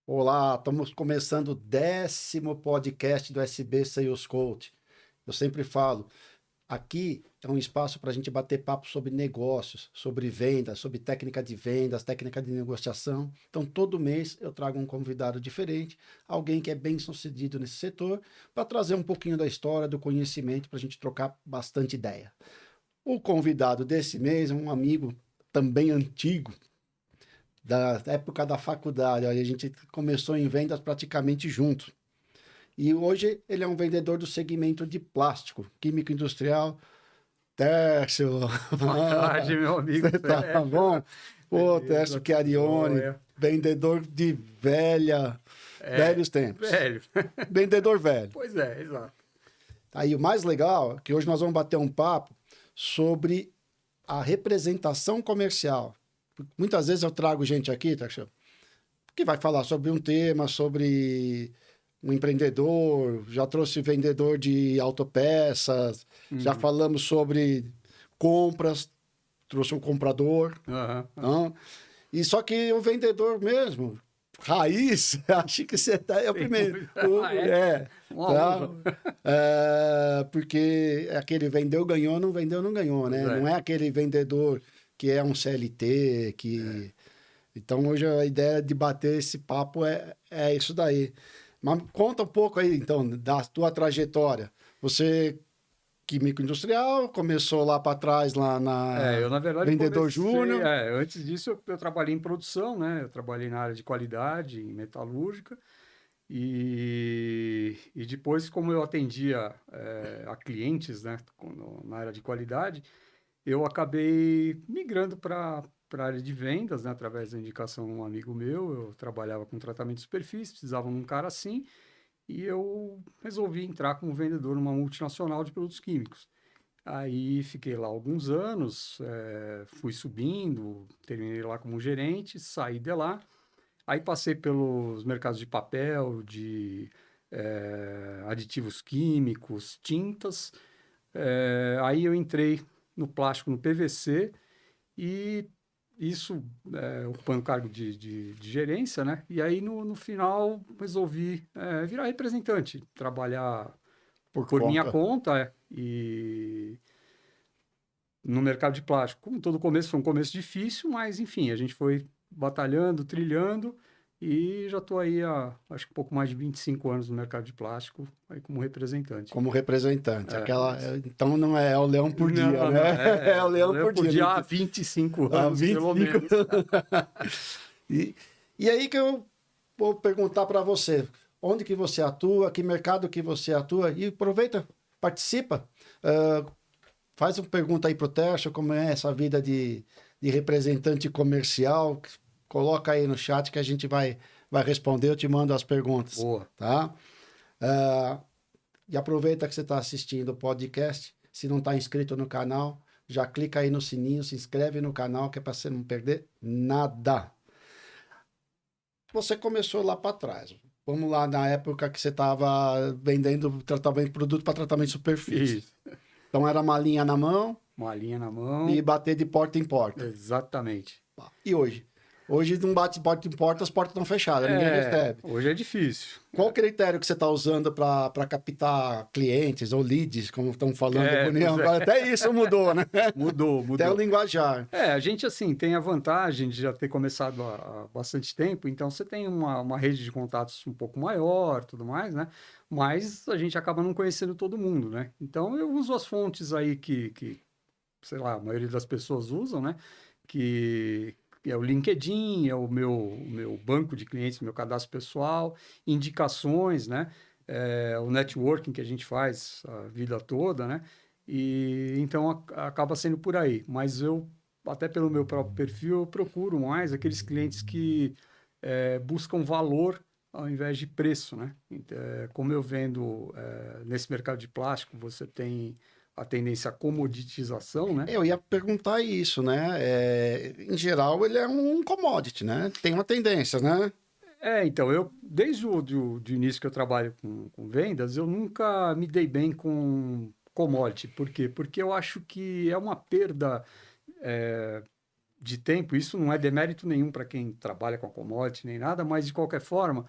Olá, estamos começando o 10º podcast do SB Sales Coach. Eu sempre falo, aqui é um espaço para a gente bater papo sobre negócios, sobre vendas, sobre técnica de vendas, técnica de negociação. Então, todo mês eu trago um convidado diferente, alguém que é bem sucedido nesse setor, para trazer um pouquinho da história, do conhecimento, para a gente trocar bastante ideia. O convidado desse mês é um amigo também antigo, da época da faculdade. A gente começou em vendas praticamente junto. E hoje ele é um vendedor do segmento de plástico, químico industrial. Tércio, Boa tarde, meu amigo você tá Sérgio. bom? Pô, Beleza, Tércio tudo Chiarione, jóia. vendedor de velhos tempos. Velho. Vendedor velho. Pois é, exato. Aí o mais legal é que hoje nós vamos bater um papo sobre a representação comercial. Muitas vezes eu trago gente aqui, Tércio, que vai falar sobre um tema, sobre um empreendedor, já trouxe vendedor de autopeças, já Uhum. falamos sobre compras, trouxe um comprador, Aham, aham. não? E só que o vendedor mesmo, raiz, acho que você tá, é o Tem primeiro. muito. Ah, é? Uma Tá? honra. Porque é aquele vendeu, ganhou, não vendeu, não ganhou, Pois né? Não é. é aquele vendedor que é um CLT, que então, hoje a ideia de bater esse papo é isso daí. Mas conta um pouco aí, então, da tua trajetória. Você, químico industrial, começou lá para trás, lá Eu, na na verdade, Vendedor comecei. Júnior. Antes disso, eu trabalhei em produção, né? Eu trabalhei na área de qualidade, em metalúrgica. E depois, como eu atendia a clientes, né, na área de qualidade, eu acabei migrando para a área de vendas, né, através da indicação de um amigo meu. Eu trabalhava com tratamento de superfície, precisava de um cara assim, e eu resolvi entrar como vendedor numa multinacional de produtos químicos. Aí fiquei lá alguns anos, fui subindo, terminei lá como gerente, saí de lá. Aí passei pelos mercados de papel, de aditivos químicos, tintas. Aí eu entrei no plástico, no PVC, e isso ocupando cargo de gerência, né? E aí no final resolvi virar representante, trabalhar Por por minha conta. conta e no mercado de plástico. Como todo começo, foi um começo difícil, mas enfim, a gente foi batalhando, trilhando, e já estou aí há, acho que pouco mais de 25 anos no mercado de plástico, aí como representante. Como representante. Isso. Então não é o leão por dia, Não, né? não, É o leão eu por dia. podia há 25 Há anos, pelo 25. menos. E, e aí que eu vou perguntar para você, onde que você atua, que mercado que você atua, e aproveita, participa. Faz uma pergunta aí pro Tércio, como é essa vida de representante comercial. Coloca aí no chat que a gente vai responder, eu te mando as perguntas, Boa. tá? Ah, e aproveita que você está assistindo o podcast. Se não está inscrito no canal, já clica aí no sininho, se inscreve no canal, que é para você não perder nada. Você começou lá para trás. Vamos lá na época que você estava vendendo tratamento, produto para tratamento de superfície. Isso. Então era malinha na mão Uma linha na e mão. bater de porta em porta. Exatamente. E hoje? Hoje não bate de porta em porta, as portas estão fechadas, ninguém recebe. Hoje é difícil. Qual o critério que você está usando para captar clientes ou leads, como estão falando bonito? Pois é. Agora até isso mudou, né? Mudou, Até o mudou. linguajar. A gente, assim, tem a vantagem de já ter começado há bastante tempo, então você tem uma rede de contatos um pouco maior, tudo mais, né? Mas a gente acaba não conhecendo todo mundo, né? Então eu uso as fontes aí que sei lá, a maioria das pessoas usam, né? Que é o LinkedIn, é o meu banco de clientes, meu cadastro pessoal, indicações, né? O networking que a gente faz a vida toda, né? E então acaba sendo por aí. Mas eu, até pelo meu próprio perfil, eu procuro mais aqueles clientes que buscam valor ao invés de preço, né? Como eu vendo nesse mercado de plástico, você tem a tendência à comoditização, né? Eu ia perguntar isso, né? Em geral, ele é um commodity, né? Tem uma tendência, né? Então, desde o do início que eu trabalho com vendas, eu nunca me dei bem com commodity. Por quê? Porque eu acho que é uma perda de tempo, isso não é demérito nenhum para quem trabalha com a commodity nem nada, mas de qualquer forma,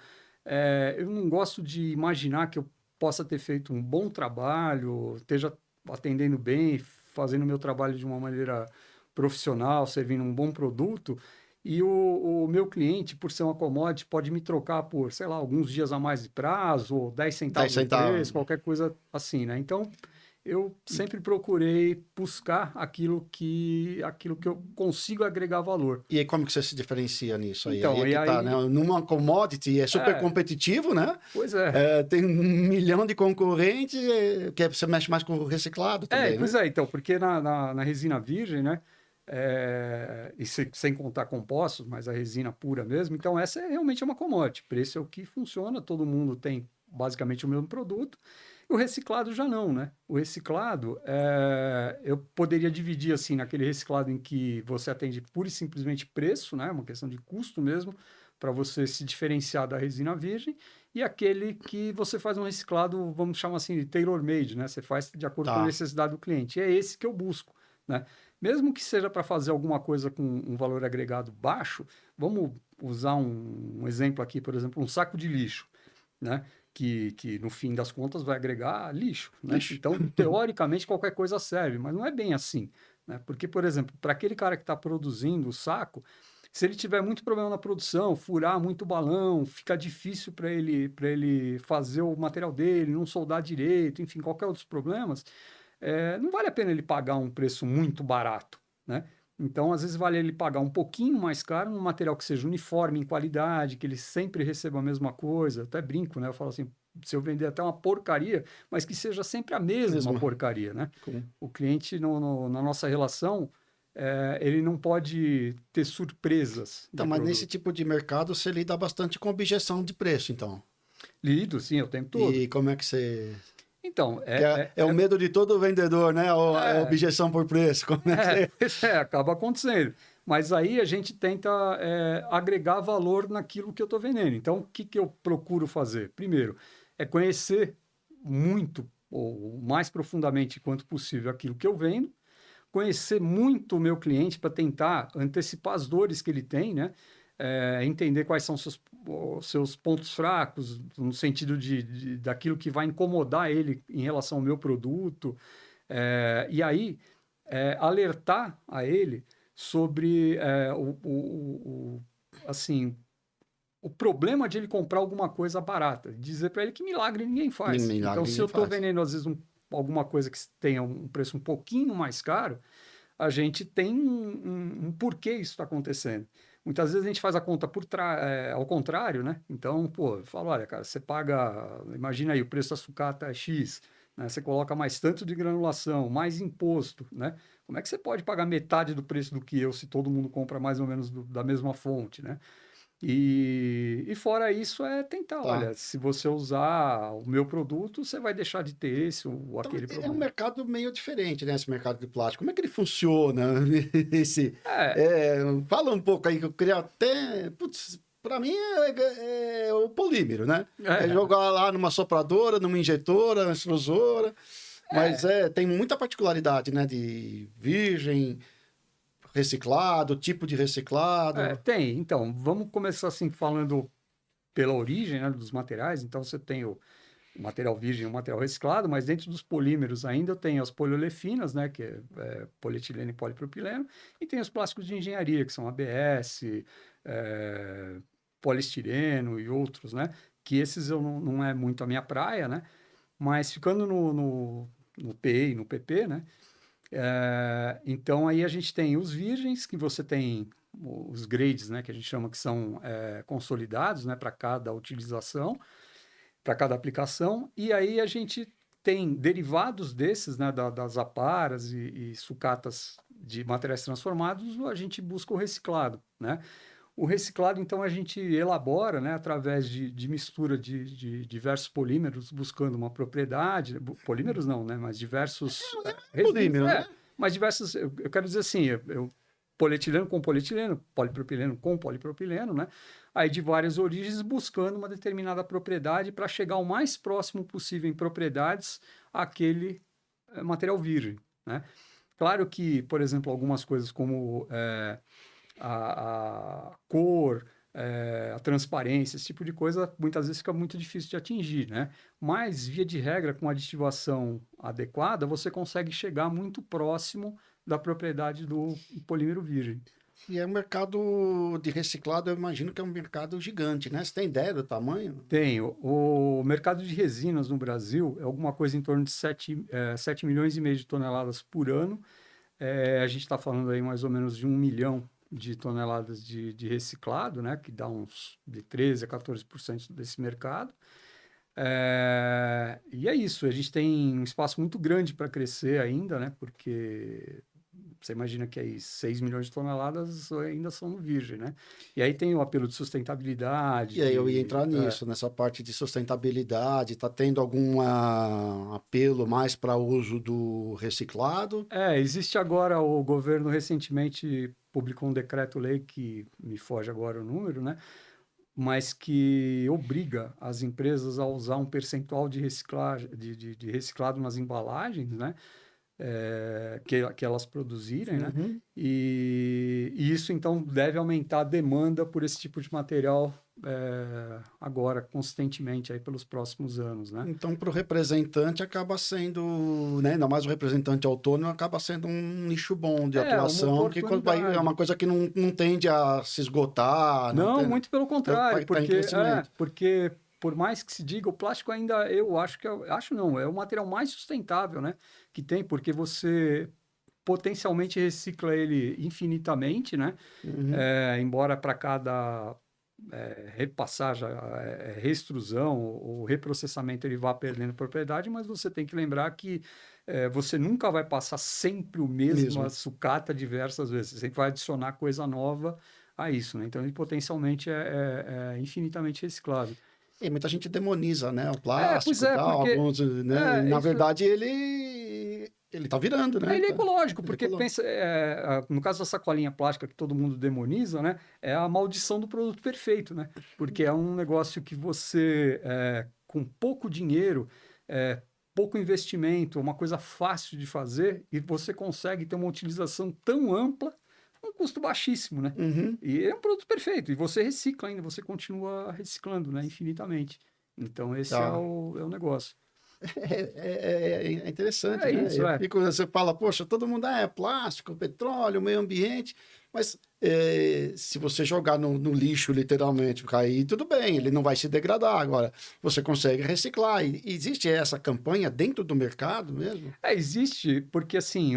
eu não gosto de imaginar que eu possa ter feito um bom trabalho, esteja atendendo bem, fazendo o meu trabalho de uma maneira profissional, servindo um bom produto, e o meu cliente, por ser uma commodity, pode me trocar por, sei lá, alguns dias a mais de prazo, ou 10 10 centavos de centavos. preço, qualquer coisa assim, né? Então, eu sempre procurei buscar aquilo que eu consigo agregar valor. E aí, como que você se diferencia nisso aí? Aí é Então, e que tá, né? aí, Numa commodity é super é, competitivo, né? pois é. Tem 1 milhão de concorrentes, que você mexe mais com o reciclado também, Pois né? é, então, porque na resina virgem, né? E sem contar compostos, mas a resina pura mesmo, então essa realmente é uma commodity. Preço é o que funciona, todo mundo tem basicamente o mesmo produto. E o reciclado já não, né? O reciclado, eu poderia dividir assim naquele reciclado em que você atende pura e simplesmente preço, né? Uma questão de custo mesmo, para você se diferenciar da resina virgem, e aquele que você faz um reciclado, vamos chamar assim, de tailor-made, né? Você faz de acordo com a Tá. necessidade do cliente. E é esse que eu busco, né? Mesmo que seja para fazer alguma coisa com um valor agregado baixo, vamos usar um exemplo aqui, por exemplo, um saco de lixo, né? Que no fim das contas vai agregar lixo, né? Lixo. Então, teoricamente, qualquer coisa serve, mas não é bem assim, né? Porque, por exemplo, para aquele cara que está produzindo o saco, se ele tiver muito problema na produção, furar muito balão, fica difícil para ele fazer o material dele, não soldar direito, enfim, qualquer outros problemas, não vale a pena ele pagar um preço muito barato, né? Então, às vezes, vale ele pagar um pouquinho mais caro num material que seja uniforme em qualidade, que ele sempre receba a mesma coisa. Até brinco, né? Eu falo assim, se eu vender até uma porcaria, mas que seja sempre a mesma Mesmo. porcaria, né? O cliente, na nossa relação, ele não pode ter surpresas Então, de mas nesse produto. tipo de mercado você lida bastante com objeção de preço, então. Lido, sim, o tempo todo. E como é que você. Então, Que é o medo de todo vendedor, né? A é, objeção por preço. Como é que você. pois acaba acontecendo. Mas aí a gente tenta agregar valor naquilo que eu estou vendendo. Então, o que, que eu procuro fazer? Primeiro, é conhecer muito, ou mais profundamente quanto possível, aquilo que eu vendo, conhecer muito o meu cliente para tentar antecipar as dores que ele tem, né? Entender quais são os seus pontos fracos, no sentido daquilo que vai incomodar ele em relação ao meu produto. E aí, alertar a ele sobre assim, o problema de ele comprar alguma coisa barata. Dizer para ele que milagre ninguém faz. Então, Milagre se ninguém eu estou faz. vendendo, às vezes, alguma coisa que tenha um preço um pouquinho mais caro, a gente tem um porquê isso está acontecendo. Muitas vezes a gente faz a conta ao contrário, né? Então, pô, eu falo, olha, cara, você paga, imagina aí, o preço da sucata é X, né? Você coloca mais tanto de granulação, mais imposto, né? Como é que você pode pagar metade do preço do que eu, se todo mundo compra mais ou menos da mesma fonte, né? E fora isso, é tentar, Tá. olha, se você usar o meu produto, você vai deixar de ter esse ou Então, aquele é um problema. mercado meio diferente, né? Esse mercado de plástico. Como é que ele funciona? Esse, É, fala um pouco aí, que eu queria até. Putz, para mim é o polímero, né? É é, jogar lá numa sopradora, numa injetora, numa extrusora. Mas é. tem muita particularidade, né? De virgem, reciclado, tipo de reciclado. Tem. Então, vamos começar assim falando pela origem, né, dos materiais. Então, você tem o material virgem e o material reciclado, mas dentro dos polímeros ainda eu tenho as poliolefinas, né, que é polietileno e polipropileno, e tem os plásticos de engenharia, que são ABS, é, polistireno e outros, né, que esses eu não é muito a minha praia, né, mas ficando no PE e no PP, né, então aí a gente tem os virgens, que você tem os grades, né, que a gente chama que são consolidados, né, para cada utilização, para cada aplicação, e aí a gente tem derivados desses, né, das aparas e sucatas de materiais transformados, a gente busca o reciclado, né? O reciclado, então, a gente elabora, né, através de mistura de diversos polímeros, buscando uma propriedade, polímeros não, né, mas diversos resíduos, Polímero, né? mas diversos, eu quero dizer assim, polietileno com polietileno, polipropileno com polipropileno, né, aí de várias origens, buscando uma determinada propriedade para chegar o mais próximo possível em propriedades àquele material virgem, né. Claro que, por exemplo, algumas coisas como a cor, a transparência, esse tipo de coisa, muitas vezes fica muito difícil de atingir, né? Mas, via de regra, com aditivação adequada, você consegue chegar muito próximo da propriedade do polímero virgem. E é um mercado de reciclado, eu imagino que é um mercado gigante, né? Você tem ideia do tamanho? Tem. O mercado de resinas no Brasil é alguma coisa em torno de 7 milhões e meio de toneladas por ano. A gente está falando aí mais ou menos de 1 milhão de toneladas de reciclado, né? Que dá uns de 13 a 14% desse mercado. E é isso, a gente tem um espaço muito grande para crescer ainda, né? Porque você imagina que aí 6 milhões de toneladas ainda são no virgem, né? E aí tem o apelo de sustentabilidade, E aí eu ia entrar nisso, nessa parte de sustentabilidade, está tendo algum apelo mais para o uso do reciclado? existe agora, o governo recentemente publicou um decreto-lei que me foge agora o número, né? Mas que obriga as empresas a usar um percentual de reciclagem, de reciclado nas embalagens, né? Que elas produzirem, né? Uhum. E isso, então, deve aumentar a demanda por esse tipo de material agora, consistentemente, aí pelos próximos anos, né? Então, para o representante acaba sendo, né, ainda mais o representante autônomo, acaba sendo um nicho bom de Uma atuação, que é uma oportunidade. coisa que não tende a se esgotar, não Não, tem, muito pelo contrário, tá em crescimento. porque por mais que se diga, o plástico ainda, eu acho que, acho não, é o material mais sustentável, né, que tem, porque você potencialmente recicla ele infinitamente, né, Uhum. embora para cada repassagem, reextrusão ou reprocessamento ele vá perdendo propriedade, mas você tem que lembrar que você nunca vai passar sempre o mesmo a Mesmo. sucata diversas vezes, você sempre vai adicionar coisa nova a isso, né? Então ele potencialmente é infinitamente reciclável. E muita gente demoniza, né, o plástico Pois e é, tal, porque alguns, né, e na isso verdade ele tá virando, né? ele é ecológico, Ele é porque ecológico. pensa, no caso da sacolinha plástica que todo mundo demoniza, né, é a maldição do produto perfeito, né? Porque é um negócio que você, com pouco dinheiro, pouco investimento, uma coisa fácil de fazer, e você consegue ter uma utilização tão ampla, um custo baixíssimo, né? Uhum. E é um produto perfeito, e você recicla ainda, você continua reciclando, né, infinitamente. Então esse é Tá. o negócio. É interessante, É né? isso, Você fala, poxa, todo mundo é plástico, petróleo, meio ambiente, mas se você jogar no lixo, literalmente, cair, tudo bem, ele não vai se degradar. Agora, você consegue reciclar. E existe essa campanha dentro do mercado mesmo? Existe, porque assim,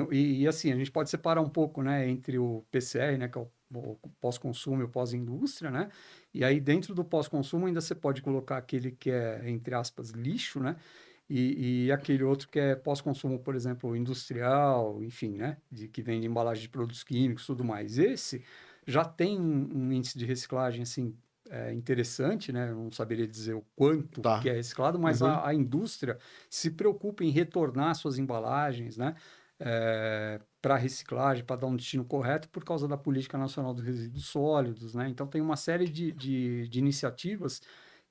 assim, a gente pode separar um pouco, né, entre o PCR, né, que é o pós-consumo e o pós-indústria, né, e aí dentro do pós-consumo ainda você pode colocar aquele que é, entre aspas, lixo, né, e aquele outro que é pós-consumo, por exemplo, industrial, enfim, né, que vem de embalagem de produtos químicos e tudo mais. Esse já tem um índice de reciclagem, assim, interessante, né, eu não saberia dizer o quanto que Tá. é reciclado, mas Uhum. a indústria se preocupa em retornar suas embalagens, né, para reciclagem, para dar um destino correto, por causa da Política Nacional dos Resíduos Sólidos, né? Então, tem uma série de iniciativas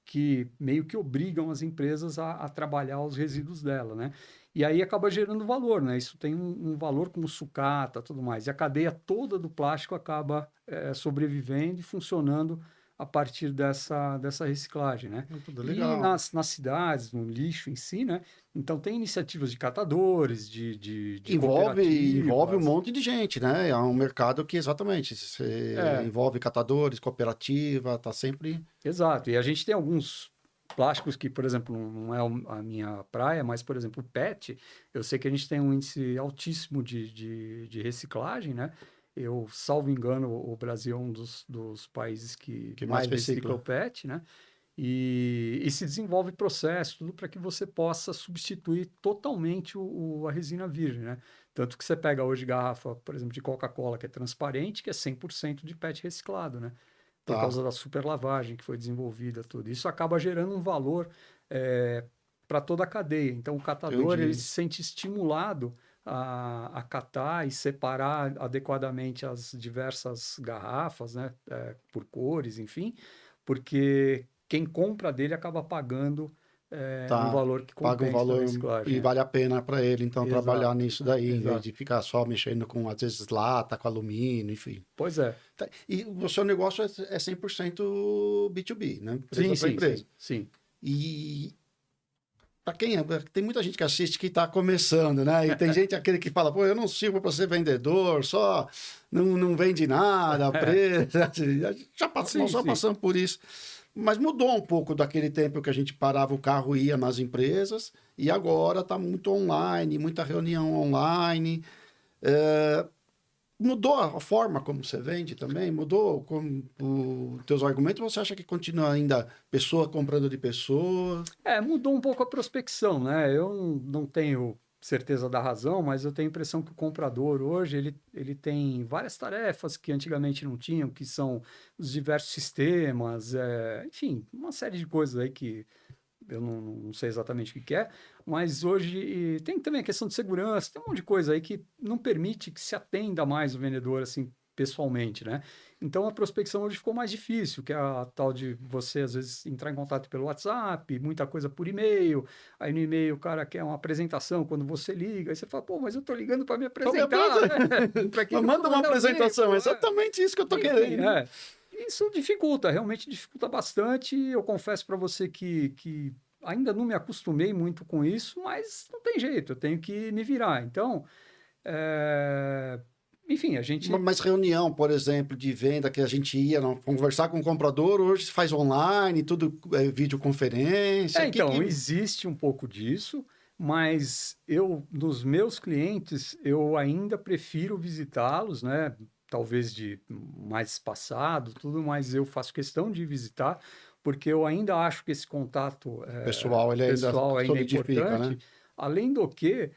que meio que obrigam as empresas a trabalhar os resíduos dela, né? E aí acaba gerando valor, né? Isso tem um valor como sucata, tudo mais. E a cadeia toda do plástico acaba sobrevivendo e funcionando a partir dessa reciclagem, né? Tudo E legal. nas cidades, no lixo em si, né? Então tem iniciativas de catadores, de Envolve um cooperativas. monte de gente, né? É um mercado que exatamente você É, envolve catadores, cooperativa, tá sempre. exato. E a gente tem alguns plásticos que, por exemplo, não é a minha praia, mas, por exemplo, o PET, eu sei que a gente tem um índice altíssimo de reciclagem, né? Eu, salvo engano, o Brasil é um dos países que Que mais mais recicla o recicla. PET, né? E se desenvolve processo, tudo para que você possa substituir totalmente a resina virgem, né? Tanto que você pega hoje garrafa, por exemplo, de Coca-Cola, que é transparente, que é 100% de PET reciclado, né? Por Tá, causa da superlavagem que foi desenvolvida, tudo. Isso acaba gerando um valor para toda a cadeia. Então, o catador ele se entendi. sente estimulado a catar e separar adequadamente as diversas garrafas, né? Por cores, enfim, porque quem compra dele acaba pagando um Tá. valor que Paga um compensa a valor reciclagem. e vale a pena para ele, então, trabalhar Exato, nisso daí, em vez exato. de ficar só mexendo com, às vezes, lata, com alumínio, enfim. Pois é. Tá. E o seu negócio é 100% B2B, né? Sim, Empresa para sim, empresa. sim, sim. E para quem tem muita gente que assiste que está começando, né? E tem gente aquele que fala, pô, eu não sirvo para ser vendedor, só não vende nada, preço. Sim, Nós só sim. passamos por isso. Mas mudou um pouco daquele tempo que a gente parava o carro e ia nas empresas, e agora está muito online, muita reunião online. Mudou a forma como você vende também? Mudou como os teus argumentos? Ou você acha que continua ainda pessoa comprando de pessoa? Mudou um pouco a prospecção, né? Eu não tenho certeza da razão, mas eu tenho a impressão que o comprador hoje ele tem várias tarefas que antigamente não tinham, que são os diversos sistemas, enfim, uma série de coisas aí que eu não sei exatamente o que é, mas hoje tem também a questão de segurança, tem um monte de coisa aí que não permite que se atenda mais o vendedor assim pessoalmente, né? Então a prospecção hoje ficou mais difícil, que é a tal de você às vezes entrar em contato pelo WhatsApp, muita coisa por e-mail, aí no e-mail o cara quer uma apresentação quando você liga, aí você fala, pô, mas eu tô ligando para me Só me apresentar, né? Para que Mas que eu vou manda uma mandar um e-mail, apresentação, é pô? exatamente isso que eu tô Enfim, querendo. isso dificulta, realmente dificulta bastante. Eu confesso para você que ainda não me acostumei muito com isso, mas não tem jeito, eu tenho que me virar. Então, é, enfim, a gente. Mas reunião, por exemplo, de venda que a gente ia conversar com o comprador, hoje se faz online, tudo videoconferência. Então, existe um pouco disso, mas nos meus clientes, eu ainda prefiro visitá-los, né? Talvez de mais espaçado, tudo, mas eu faço questão de visitar, porque eu ainda acho que esse contato Pessoal, ele ainda pessoal ainda é solidifica, né? importante. Além do que,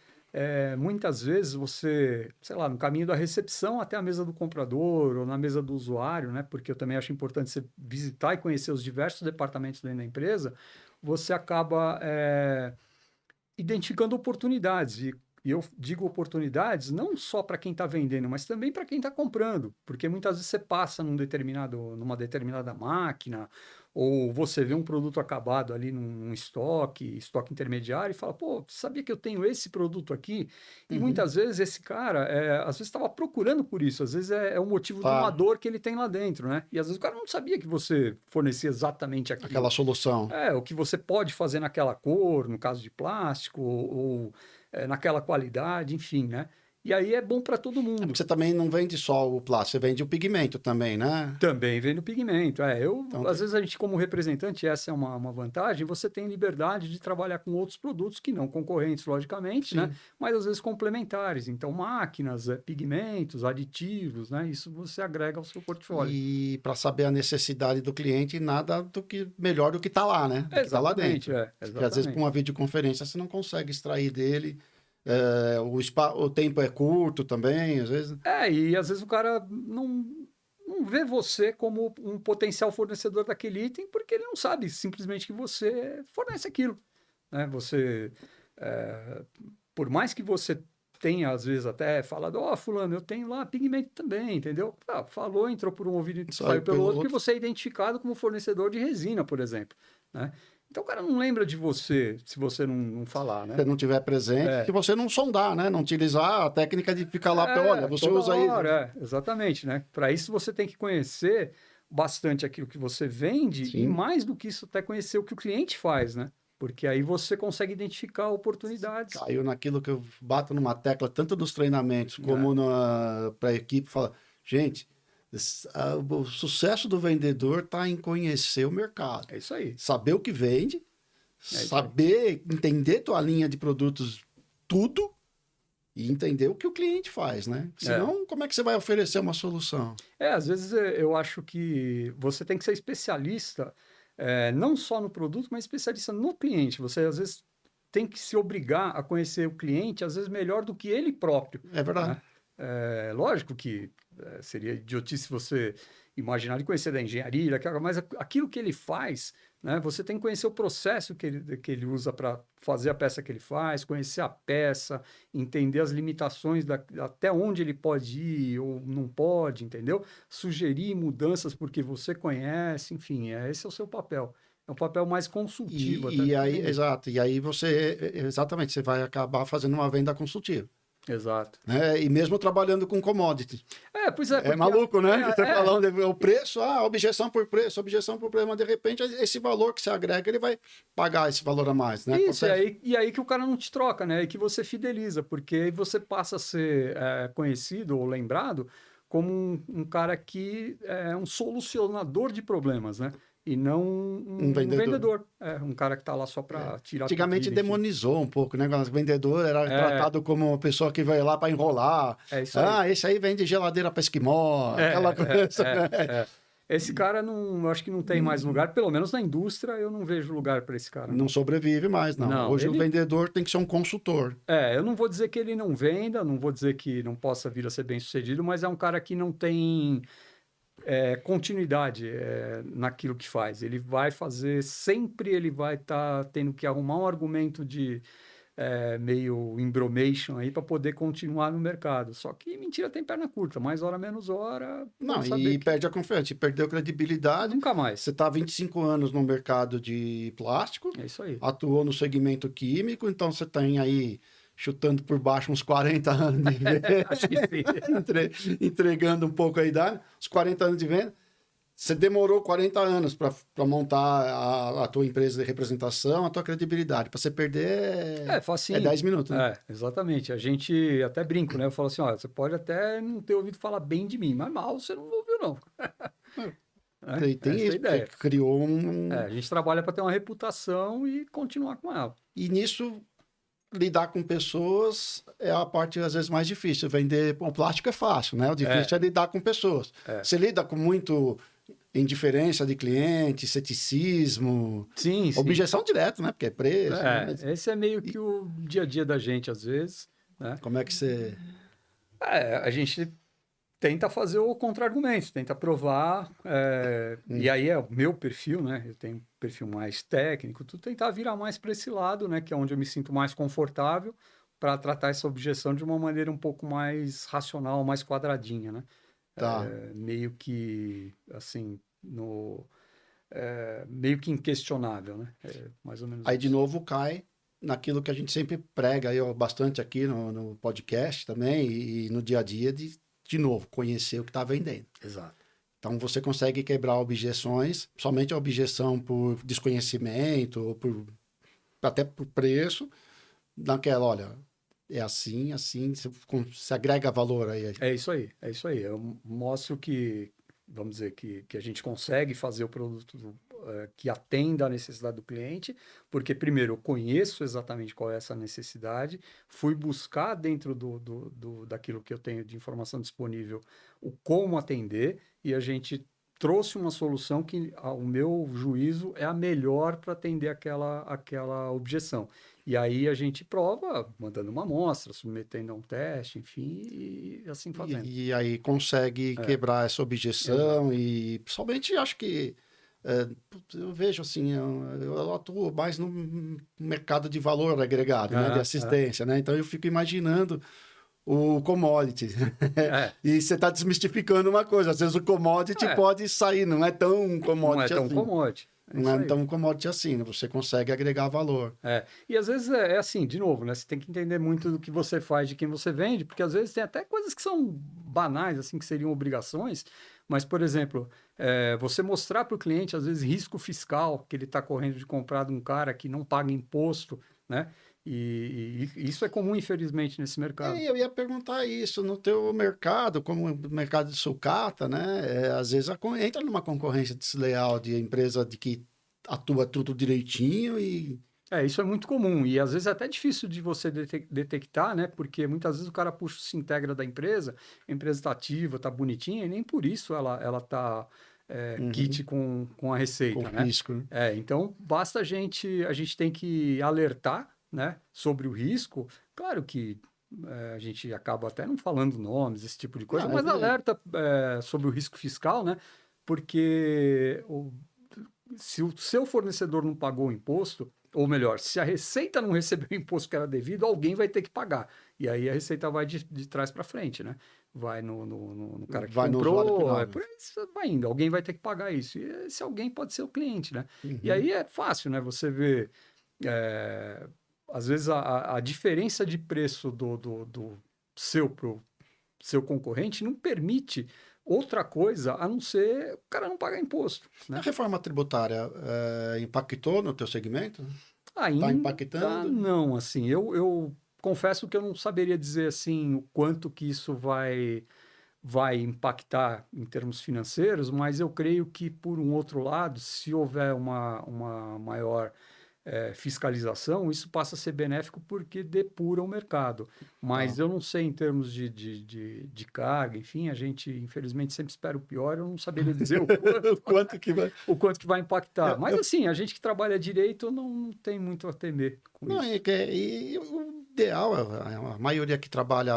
muitas vezes você, sei lá, no caminho da recepção até a mesa do comprador ou na mesa do usuário, né? Porque eu também acho importante você visitar e conhecer os diversos departamentos dentro da empresa, você acaba identificando oportunidades. E eu digo oportunidades não só para quem está vendendo, mas também para quem está comprando, porque muitas vezes você passa numa determinada máquina, ou você vê um produto acabado ali num estoque intermediário, e fala, pô, sabia que eu tenho esse produto aqui? E Uhum. muitas vezes esse cara, às vezes estava procurando por isso, às vezes é o motivo de uma Tá, dor que ele tem lá dentro, né? E às vezes o cara não sabia que você fornecia exatamente aquela aquilo. solução. O que você pode fazer naquela cor, no caso de plástico, ou naquela qualidade, enfim, né? E aí é bom para todo É porque mundo. você também não vende só o plástico, você vende o pigmento também, né? Também vem no pigmento. Então, Às vezes a gente, como representante, essa é uma vantagem, você tem liberdade de trabalhar com outros produtos que não concorrentes, logicamente, né? sim. Mas às vezes complementares. Então, máquinas, pigmentos, aditivos, né? Isso você agrega ao seu portfólio. E para saber a necessidade do cliente, nada do que melhor do que está lá, né? Do que está lá Exatamente, dentro. Porque às vezes, para uma exatamente. videoconferência, você não consegue extrair dele. O tempo é curto também, às vezes. E às vezes o cara não vê você como um potencial fornecedor daquele item, porque ele não sabe simplesmente que você fornece aquilo, né? É, por mais que você tenha, às vezes, até falado, ó, fulano, eu tenho lá pigmento também, entendeu? Falou, entrou por um ouvido e Saiu saiu pelo pelo outro, porque outro, você é identificado como fornecedor de resina, por exemplo, né? Então o cara não lembra de você se você não falar, se né? você não tiver presente, se É, você não sondar, né? Não utilizar a técnica de ficar lá, olha, você toda usa isso. hora, exatamente, né? Para isso você tem que conhecer bastante aquilo que você vende e Sim. mais do que isso, até conhecer o que o cliente faz, né? Porque aí você consegue identificar oportunidades. Caiu naquilo que eu bato numa tecla, tanto nos treinamentos É, como para a equipe, fala, gente, o sucesso do vendedor está em conhecer o mercado, é isso aí, saber o que vende, é isso aí. saber entender tua linha de produtos, tudo, e entender o que o cliente faz, né? É. Senão, como é que você vai oferecer uma solução? Às vezes eu acho que você tem que ser especialista, não só no produto, mas especialista no cliente. Você às vezes tem que se obrigar a conhecer o cliente, às vezes melhor do que ele próprio, É verdade. né? Lógico que seria idiotice você imaginar de conhecer da engenharia, mas aquilo que ele faz, né? Você tem que conhecer o processo que ele usa para fazer a peça que ele faz, conhecer a peça, entender as limitações até onde ele pode ir ou não pode, entendeu? Sugerir mudanças porque você conhece, enfim, esse é o seu papel. É É um papel mais consultivo. E aí, exato, e aí exatamente, você vai acabar fazendo uma venda consultiva. Exato. Né? E mesmo trabalhando com commodity. Pois é. É maluco, né? Você falando o preço, objeção por preço, mas de repente esse valor que você agrega, ele vai pagar esse valor a mais, né? Isso, e aí que o cara não te troca, né? E que você fideliza, porque aí você passa a ser conhecido ou lembrado como um cara que é um solucionador de problemas, né? E não um vendedor. Um cara que está lá só para tirar... Antigamente demonizou um pouco, né? O vendedor era tratado como uma pessoa que vai lá para enrolar. Isso aí. Esse aí vende geladeira para esquimó, aquela coisa, né? Esse cara, eu acho que não tem mais lugar, pelo menos na indústria, eu não vejo lugar para esse cara. Não sobrevive mais, não. Hoje o vendedor tem que ser um consultor. Eu não vou dizer que ele não venda, não vou dizer que não possa vir a ser bem sucedido, mas é um cara que não tem... continuidade naquilo que faz. Ele vai fazer, sempre ele vai estar tendo que arrumar um argumento de meio embromation aí para poder continuar no mercado. Só que mentira tem perna curta, mais hora menos hora. Não, e perde a confiança, perdeu credibilidade. Nunca mais. Você está há 25 anos no mercado de plástico. É isso aí. Atuou no segmento químico, então você tem aí chutando por baixo uns 40 anos de venda, Acho que sim. entregando um pouco a idade, uns 40 anos de venda. Você demorou 40 anos para montar a tua empresa de representação, a tua credibilidade. Para você perder facinho. 10 minutos. Né? Exatamente. A gente até brinca, né? Eu falo assim, você pode até não ter ouvido falar bem de mim, mas mal você não ouviu, não. Tem isso, ideia. Criou a gente trabalha para ter uma reputação e continuar com ela. E nisso... lidar com pessoas é a parte, às vezes, mais difícil. Vender... O plástico é fácil, né? O difícil é lidar com pessoas. Você lida com muito indiferença de cliente, ceticismo... Sim. Objeção direta, né? Porque é preço. Esse é meio que o dia a dia da gente, às vezes. Né? Como é que você... a gente tenta fazer o contra-argumento, tenta provar, e aí é o meu perfil, né? Eu tenho um perfil mais técnico, tentar virar mais para esse lado, né? Que é onde eu me sinto mais confortável para tratar essa objeção de uma maneira um pouco mais racional, mais quadradinha, né? Tá. Meio que, assim, meio que inquestionável, né? Mais ou menos aí, isso. de novo, cai naquilo que a gente sempre prega aí, bastante aqui no podcast também e no dia a dia de novo, conhecer o que está vendendo. Exato. Então, você consegue quebrar objeções, somente a objeção por desconhecimento, ou até por preço, naquela, olha, é assim, você agrega valor aí. É isso aí. Eu mostro que, vamos dizer, que a gente consegue fazer o produto que atenda à necessidade do cliente, porque, primeiro, eu conheço exatamente qual é essa necessidade, fui buscar dentro daquilo que eu tenho de informação disponível o como atender, e a gente trouxe uma solução que, ao meu juízo, é a melhor para atender aquela objeção. E aí a gente prova, mandando uma amostra, submetendo a um teste, enfim, e assim fazendo. E aí consegue quebrar essa objeção. E principalmente acho que eu vejo assim, eu atuo mais no mercado de valor agregado, né, de assistência, né? Então eu fico imaginando o commodity. E você está desmistificando uma coisa. Às vezes o commodity pode sair, não é tão commodity assim. Não é tão commodity assim, né? Você consegue agregar valor. E às vezes é assim, de novo, né? Você tem que entender muito do que você faz, de quem você vende, porque às vezes tem até coisas que são banais, assim, que seriam obrigações, mas, por exemplo, você mostrar para o cliente, às vezes, risco fiscal que ele está correndo de comprar de um cara que não paga imposto, né? E isso é comum, infelizmente, nesse mercado. Eu ia perguntar isso, no teu mercado, como o mercado de sucata, né? Às vezes entra numa concorrência desleal de empresa de que atua tudo direitinho e... isso é muito comum e às vezes é até difícil de você detectar, né? Porque muitas vezes o cara puxa o se integra da empresa, a empresa está ativa, está bonitinha e nem por isso ela está kit com a receita, com né? risco, né? Então basta a gente tem que alertar, né, sobre o risco. Claro que a gente acaba até não falando nomes, esse tipo de coisa, mas alerta sobre o risco fiscal, né? Porque se o seu fornecedor não pagou o imposto, ou melhor, se a Receita não recebeu o imposto que era devido, alguém vai ter que pagar. E aí a Receita vai de trás para frente, né? vai no cara que Vai no usuário comprou, final, né? por aí isso vai indo. Alguém vai ter que pagar isso. E esse alguém pode ser o cliente, né? E Uhum. aí é fácil, né? Você vê, é, às vezes, a diferença de preço do seu pro seu concorrente não permite outra coisa a não ser o cara não pagar imposto, A né? reforma tributária impactou no teu segmento? Está Ainda impactando? não, assim, eu confesso que eu não saberia dizer, assim, o quanto que isso vai impactar em termos financeiros, mas eu creio que, por um outro lado, se houver uma maior fiscalização, isso passa a ser benéfico porque depura o mercado. Tá. Mas eu não sei em termos de carga, enfim, a gente, infelizmente, sempre espera o pior, eu não saberia dizer Quanto que vai. o quanto que vai impactar. Eu, Mas, eu- assim, a gente que trabalha direito não tem muito a temer com não, isso. e o ideal, a maioria que trabalha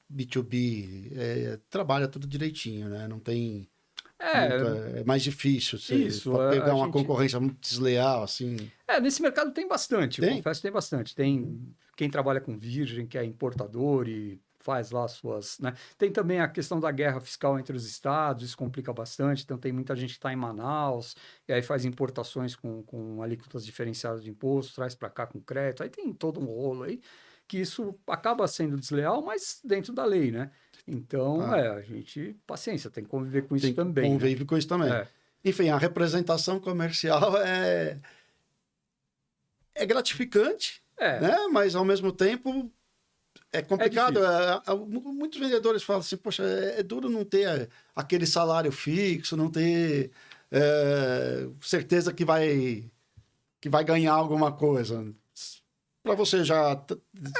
B2B, trabalha tudo direitinho, né? Não tem É, muito. É mais difícil você isso, pegar a uma gente. concorrência muito desleal, assim. Nesse mercado tem bastante, eu Tem? confesso que tem bastante. Tem quem trabalha com virgem, que é importador e faz lá suas, né? Tem também a questão da guerra fiscal entre os estados, isso complica bastante. Então tem muita gente que está em Manaus e aí faz importações com alíquotas diferenciadas de imposto, traz para cá com crédito. Aí tem todo um rolo aí que isso acaba sendo desleal, mas dentro da lei, né? Então, Ah, a gente, paciência, tem que conviver com isso tem que também, né? convive com isso também. É, Enfim, a representação comercial é gratificante, é, né? Mas ao mesmo tempo é é complicado. difícil. Muitos vendedores falam assim, poxa, é duro não ter aquele salário fixo, não ter certeza que vai ganhar alguma coisa. Para você já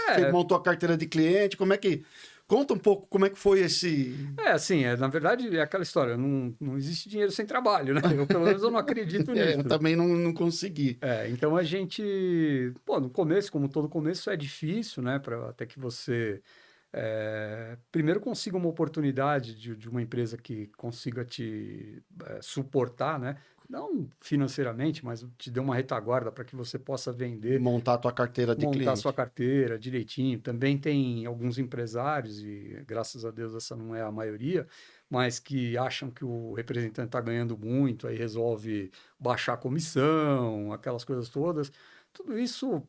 É, montou a carteira de cliente, como é que conta um pouco como é que foi esse assim, na verdade é aquela história, não existe dinheiro sem trabalho, né? Eu, pelo menos, eu não acredito eu nisso. também não consegui. Então a gente, pô, no começo, como todo começo, é difícil, né? Até que você, primeiro consiga uma oportunidade de uma empresa que consiga te suportar, né? Não financeiramente, mas te dê uma retaguarda para que você possa vender, Montar a tua carteira de montar sua cliente. carteira direitinho. Também tem alguns empresários, e graças a Deus essa não é a maioria, mas que acham que o representante está ganhando muito, aí resolve baixar a comissão, aquelas coisas todas. Tudo isso,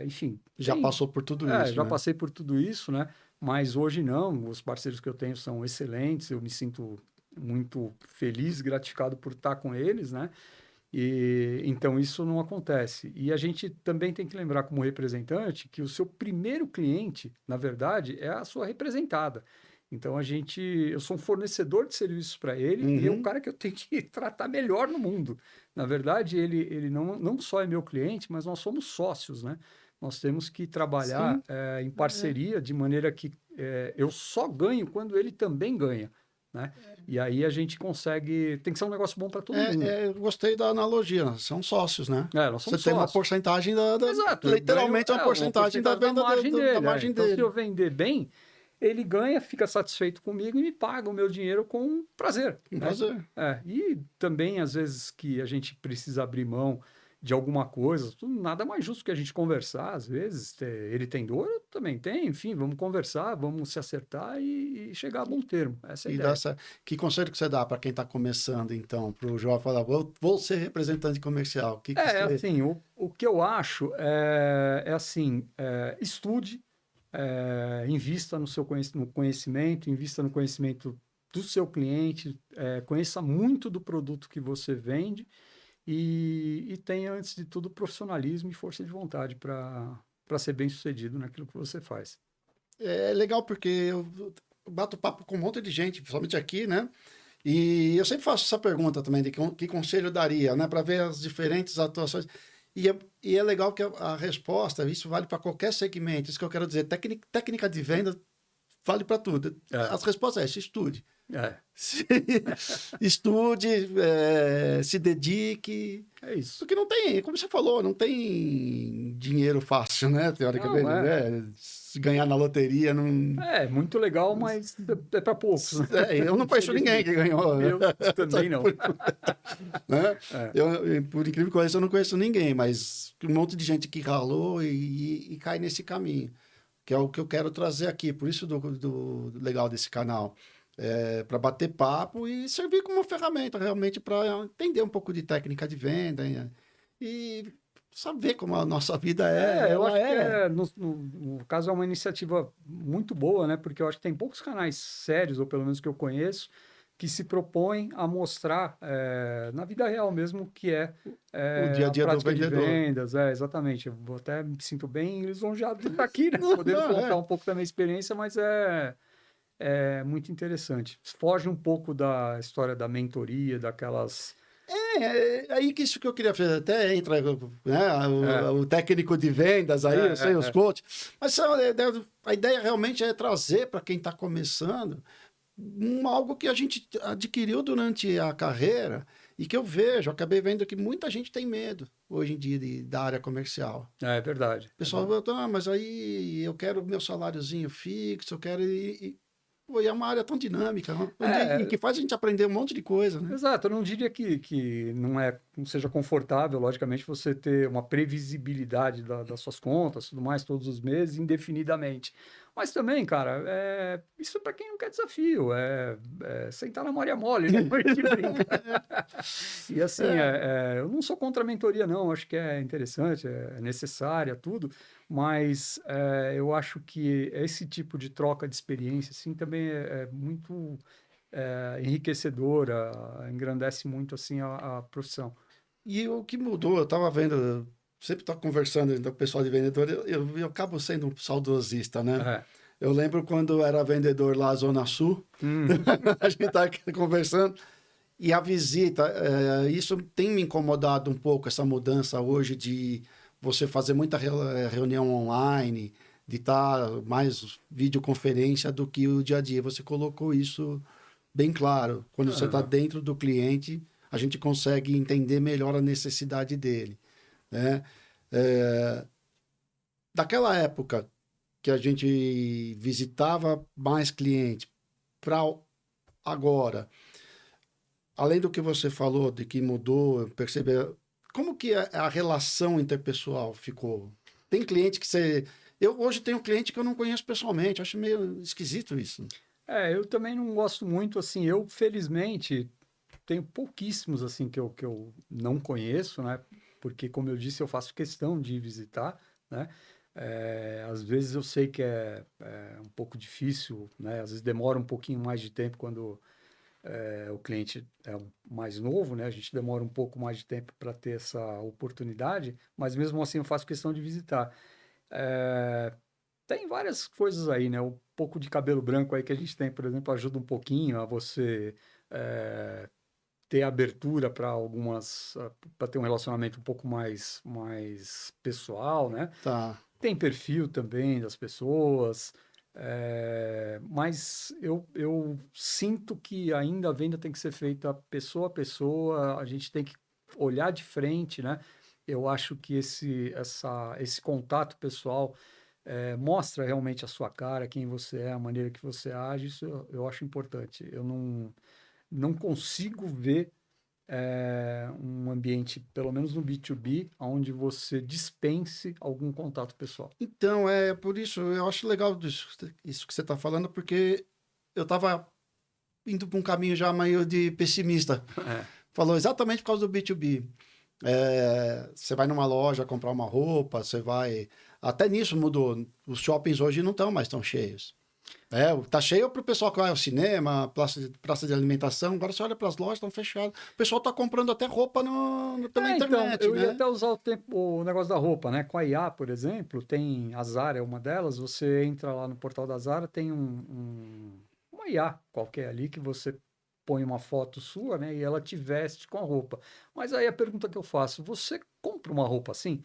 enfim, Já passou por tudo isso, já né? passei por tudo isso, né? Mas hoje não, os parceiros que eu tenho são excelentes, eu me sinto muito feliz, gratificado por estar com eles, né? E então isso não acontece. E a gente também tem que lembrar, como representante, que o seu primeiro cliente, na verdade, é a sua representada. Então eu sou um fornecedor de serviços para ele e é o Uhum. cara que eu tenho que tratar melhor no mundo. Na verdade, ele não só é meu cliente, mas nós somos sócios, né? Nós temos que trabalhar Sim. em parceria de maneira que eu só ganho quando ele também ganha, né? E aí a gente consegue. Tem que ser um negócio bom para todo mundo. Eu gostei da analogia, são sócios, né? Nós Você somos tem uma sócios. porcentagem Exato, eu ganho literalmente uma uma porcentagem da porcentagem da venda margem da dele. margem Então, se dele. eu vender bem, ele ganha, fica satisfeito comigo e me paga o meu dinheiro com prazer, Um né? prazer. E também, às vezes, que a gente precisa abrir mão de alguma coisa, nada mais justo que a gente conversar, às vezes. Ele tem dor, eu também tenho, enfim, vamos conversar, vamos se acertar e chegar a bom termo. Essa é a E ideia. que conselho que você dá para quem está começando, então, para o João falar, vou ser representante comercial? O que que você. Assim, o que eu acho é assim, estude, invista no seu no conhecimento, invista no conhecimento do seu cliente, conheça muito do produto que você vende e tenha, antes de tudo, profissionalismo e força de vontade para ser bem sucedido naquilo que você faz. É legal porque eu bato papo com um monte de gente, principalmente aqui, né? E eu sempre faço essa pergunta também, de que conselho eu daria, né? Para ver as diferentes atuações. E é legal que a resposta, isso vale para qualquer segmento. Isso que eu quero dizer, técnica de venda vale para tudo. É, As respostas é se estude. é, Se, estude, se dedique. é isso. Porque não tem, como você falou, não tem dinheiro fácil, né? Não, Teoricamente, né? Se ganhar na loteria, não. muito legal, mas é para poucos, né? Eu não conheço ninguém que Infelizmente. ganhou, né? Eu também não. Né? É, Por incrível que pareça, eu não conheço ninguém, mas um monte de gente que ralou e cai nesse caminho. que é o que eu quero trazer aqui, por isso do legal desse canal. Para bater papo e servir como uma ferramenta realmente para entender um pouco de técnica de venda, hein, e saber como a nossa vida Eu ela acho que é. no caso é uma iniciativa muito boa, né? Porque eu acho que tem poucos canais sérios, ou pelo menos que eu conheço, que se propõem a mostrar na vida real mesmo o que O dia a a dia do prática de vendedor. vendas. Exatamente. Eu até me sinto bem lisonjeado de estar aqui, né? Não, Podendo contar é. um pouco da minha experiência, mas é muito interessante. Foge um pouco da história da mentoria, daquelas. É aí que isso que eu queria fazer, até entra, né, É, o técnico de vendas aí, eu sei, os é. coaches, mas a ideia realmente é trazer para quem está começando algo que a gente adquiriu durante a carreira e que eu vejo, acabei vendo que muita gente tem medo hoje em dia da área comercial. É verdade. O pessoal fala, mas aí eu quero meu saláriozinho fixo, eu quero. Pô, e é uma área tão dinâmica, e É, que faz a gente aprender um monte de coisa, né? exato, eu não diria que não seja confortável, logicamente, você ter uma previsibilidade das suas contas, tudo mais, todos os meses, indefinidamente. Mas também, cara, isso é para quem não quer desafio, sentar na Maria Mole, né? A gente brinca. E assim, É, eu não sou contra a mentoria, não, acho que é interessante, é necessária, tudo, mas eu acho que esse tipo de troca de experiência, assim, também é muito enriquecedora, engrandece muito assim a profissão. e o que mudou, eu estava vendo, sempre estou conversando com o pessoal de vendedor, eu acabo sendo um saudosista, né? É. Eu lembro quando eu era vendedor lá Zona Sul, Hum, a gente está aqui conversando, e a visita, isso tem me incomodado um pouco, essa mudança hoje de você fazer muita reunião online, de estar mais videoconferência do que o dia a dia. Você colocou isso bem claro. Quando você está aham, dentro do cliente, a gente consegue entender melhor a necessidade dele, né? É, daquela época que a gente visitava mais clientes para agora, além do que você falou, de que mudou, perceber, como que a relação interpessoal ficou? Tem cliente que você... Eu hoje tenho cliente que eu não conheço pessoalmente, acho meio esquisito isso. eu também não gosto muito, assim, eu felizmente tenho pouquíssimos, assim, que eu não conheço, né? Porque, como eu disse, eu faço questão de visitar, né? Às vezes eu sei que é um pouco difícil, né? Às vezes demora um pouquinho mais de tempo quando o cliente é mais novo, né? A gente demora um pouco mais de tempo para ter essa oportunidade, mas mesmo assim eu faço questão de visitar. É, tem várias coisas aí, né? O pouco de cabelo branco aí que a gente tem, por exemplo, ajuda um pouquinho a você é, ter abertura para para ter um relacionamento um pouco mais pessoal, né? Tá. Tem perfil também das pessoas, mas eu sinto que ainda a venda tem que ser feita pessoa a pessoa, a gente tem que olhar de frente, né? Eu acho que esse contato pessoal mostra realmente a sua cara, quem você é, a maneira que você age, isso eu acho importante. Eu não consigo ver um ambiente, pelo menos no B2B, onde você dispense algum contato pessoal. Então, é por isso, eu acho legal isso que você está falando, porque eu estava indo para um caminho já meio de pessimista. É, Falou exatamente por causa do B2B. Você vai numa loja comprar uma roupa, você vai. Até nisso mudou. Os shoppings hoje não estão mais tão cheios. Tá cheio para o pessoal que vai ao cinema, praça de alimentação. Agora você olha para as lojas, estão fechadas. O pessoal está comprando até roupa pela então, internet, eu ia né? até usar o negócio da roupa, né? Com a IA, por exemplo, tem a Zara, é uma delas, você entra lá no portal da Zara, tem uma IA qualquer ali que você põe uma foto sua, né? E ela te veste com a roupa. Mas aí a pergunta que eu faço, você compra uma roupa assim?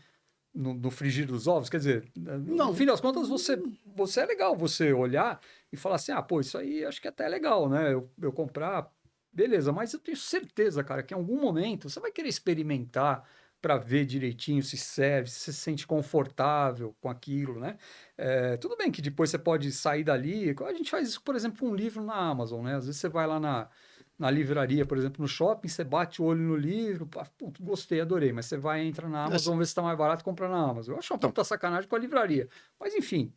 No frigir dos ovos, quer dizer, no Não. fim das contas, você é legal você olhar e falar assim, pô, isso aí acho que até é legal, né? Eu comprar, beleza, mas eu tenho certeza, cara, que em algum momento você vai querer experimentar para ver direitinho se serve, se se sente confortável com aquilo, né? Tudo bem que depois você pode sair dali, a gente faz isso, por exemplo, com um livro na Amazon, né? Às vezes você vai lá na livraria, por exemplo, no shopping, você bate o olho no livro, putz, gostei, adorei, mas você vai, entra na Amazon, vê se está mais barato, compra na Amazon. Eu acho uma Então, puta sacanagem com a livraria. Mas, enfim,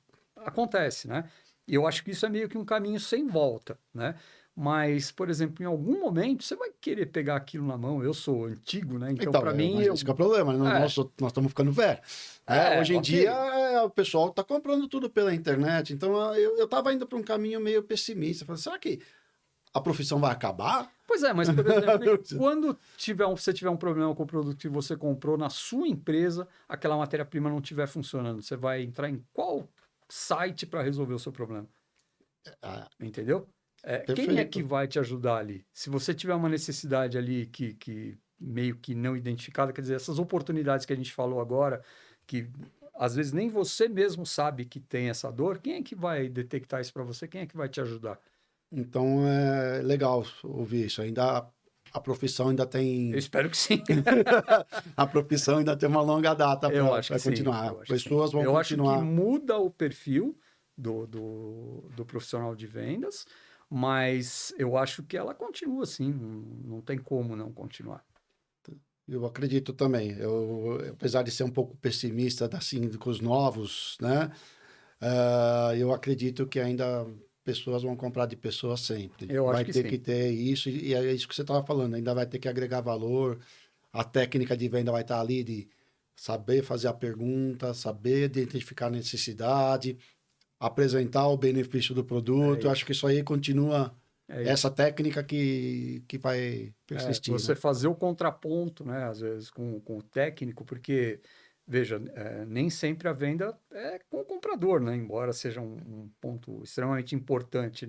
acontece, né? E eu acho que isso é meio que um caminho sem volta, né? Mas, por exemplo, em algum momento você vai querer pegar aquilo na mão. Eu sou antigo, né? Então, Então, para mim, mas esse que é o problema, né? é, Nós estamos ficando velhos. Né? Hoje em dia, ok. o pessoal está comprando tudo pela internet. Então, eu estava indo para um caminho meio pessimista. Falei, será que a profissão vai acabar? Pois é, mas, por exemplo, quando você tiver um problema com o produto que você comprou na sua empresa, aquela matéria-prima não estiver funcionando, você vai entrar em qual site para resolver o seu problema? Ah, Entendeu? Quem é que perfeito. vai te ajudar ali? Se você tiver uma necessidade ali que meio que não identificada, quer dizer, essas oportunidades que a gente falou agora, que às vezes nem você mesmo sabe que tem essa dor, quem é que vai detectar isso para você? Quem é que vai te ajudar? Então, é legal ouvir isso. Ainda a profissão ainda Eu tem espero que sim. a profissão ainda tem uma longa data Eu acho que para sim, continuar. eu acho que sim. Pessoas vão Eu acho que continuar. muda o perfil do profissional de vendas, mas eu acho que ela continua assim, não tem como não continuar. Eu acredito também. Apesar de ser um pouco pessimista assim com os novos, né? Eu acredito que ainda pessoas vão comprar de pessoas sempre. Eu acho Vai que ter que sim. ter isso, e é isso que você estava falando, ainda vai ter que agregar valor. A técnica de venda vai estar ali de saber fazer a pergunta, saber identificar a necessidade, apresentar o benefício do É produto. Eu acho que isso. isso aí continua É essa isso. técnica que vai persistir, Você né? fazer o contraponto, né, às vezes, com o técnico, porque, veja, nem sempre a venda é com o comprador, né, embora seja um ponto extremamente importante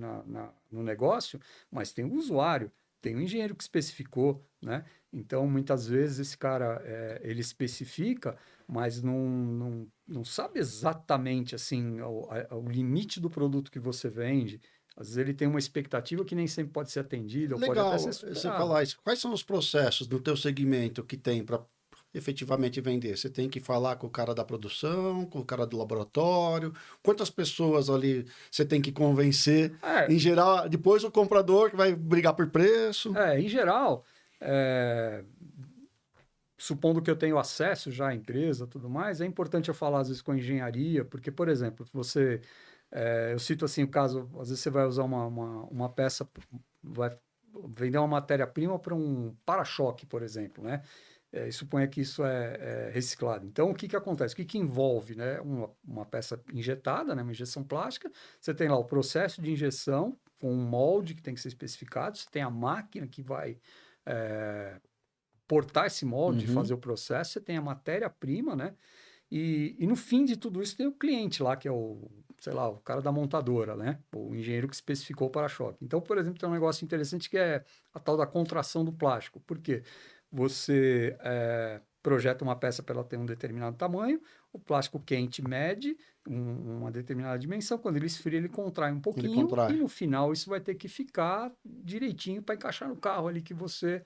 no negócio, mas tem o usuário, tem o engenheiro que especificou, né, então, muitas vezes, esse cara, ele especifica, mas não sabe exatamente, assim, o limite do produto que você vende. Às vezes ele tem uma expectativa que nem sempre pode ser atendida, ou pode até ser Legal você superada. falar isso. Quais são os processos do teu segmento que tem para efetivamente vender? Você tem que falar com o cara da produção, com o cara do laboratório. Quantas pessoas ali você tem que convencer? É, Em geral, depois o comprador que vai brigar por preço. em geral, é, supondo que eu tenho acesso já à empresa, tudo mais, é importante eu falar às vezes com a engenharia, porque, por exemplo, eu cito assim o caso, às vezes você vai usar uma peça, vai vender uma matéria-prima para um para-choque, por exemplo, né? E suponha que isso é reciclado. Então, o que que acontece? O que que envolve, né? Uma peça injetada, né? Uma injeção plástica. Você tem lá o processo de injeção com um molde que tem que ser especificado. Você tem a máquina que vai é, portar esse molde, fazer Uhum. o processo. Você tem a matéria-prima, né? E no fim de tudo isso tem o cliente lá, que é sei lá, o cara da montadora, né? O engenheiro que especificou o para-choque. Então, por exemplo, tem um negócio interessante que é a tal da contração do plástico. Por quê? Você projeta uma peça para ela ter um determinado tamanho, o plástico quente mede uma determinada dimensão, quando ele esfria, ele contrai um Ele pouquinho e contrai. no final isso vai ter que ficar direitinho para encaixar no carro ali que você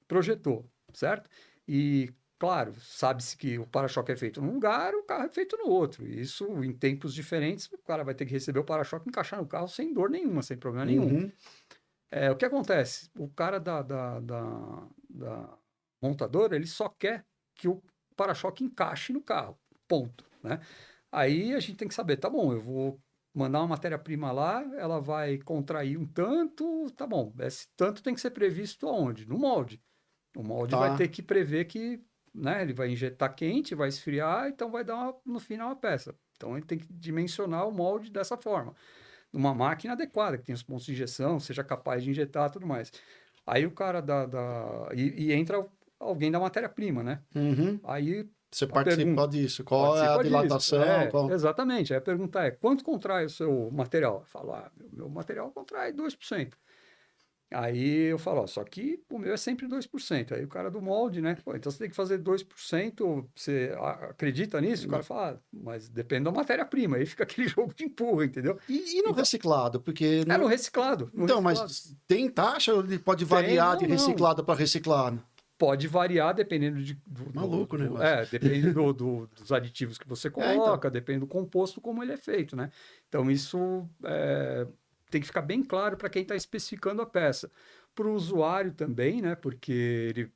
projetou, certo? E, claro, sabe-se que o para-choque é feito num lugar, o carro é feito no outro. E isso, em tempos diferentes, o cara vai ter que receber o para-choque e encaixar no carro sem dor nenhuma, sem problema nenhum. Uhum. O que acontece? O cara da montadora, ele só quer que o para-choque encaixe no carro, ponto, né? Aí a gente tem que saber, tá bom, eu vou mandar uma matéria-prima lá, ela vai contrair um tanto, tá bom, esse tanto tem que ser previsto aonde? No molde. O molde vai ter Tá. que prever que, né, ele vai injetar quente, vai esfriar, então vai dar no final a peça. Então ele tem que dimensionar o molde dessa forma. Uma máquina adequada, que tenha os pontos de injeção, seja capaz de injetar tudo mais. Aí o cara e entra alguém da matéria-prima, né? Uhum. Aí Você a pergunta participa disso. Qual é a participa disso. dilatação? Exatamente. Aí a pergunta é: quanto contrai o seu material? Eu falo, meu material contrai 2%. Aí eu falo, ó, só que o meu é sempre 2%. Aí o cara do molde, né? Pô, então você tem que fazer 2%. Você acredita nisso? O cara fala, mas depende da matéria-prima. Aí fica aquele jogo de empurra, entendeu? E no Então, reciclado? Porque no no... reciclado, no Então, reciclado. mas tem taxa ou ele pode Tem, variar de não. reciclado para reciclado? Pode variar dependendo Maluco o negócio. depende dos aditivos que você É, então. coloca, depende do composto, como ele é feito, né? Então, isso tem que ficar bem claro para quem está especificando a peça. Para o usuário também, né? Porque ele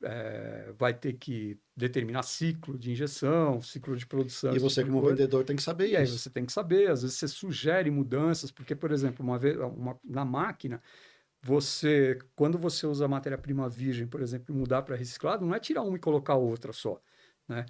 vai ter que determinar ciclo de injeção, ciclo de produção. E você, como vendedor, tem que saber E aí isso. você tem que saber, às vezes você sugere mudanças, porque, por exemplo, na máquina, quando você usa a matéria-prima virgem, por exemplo, e mudar para reciclado, não é tirar uma e colocar outra só, né?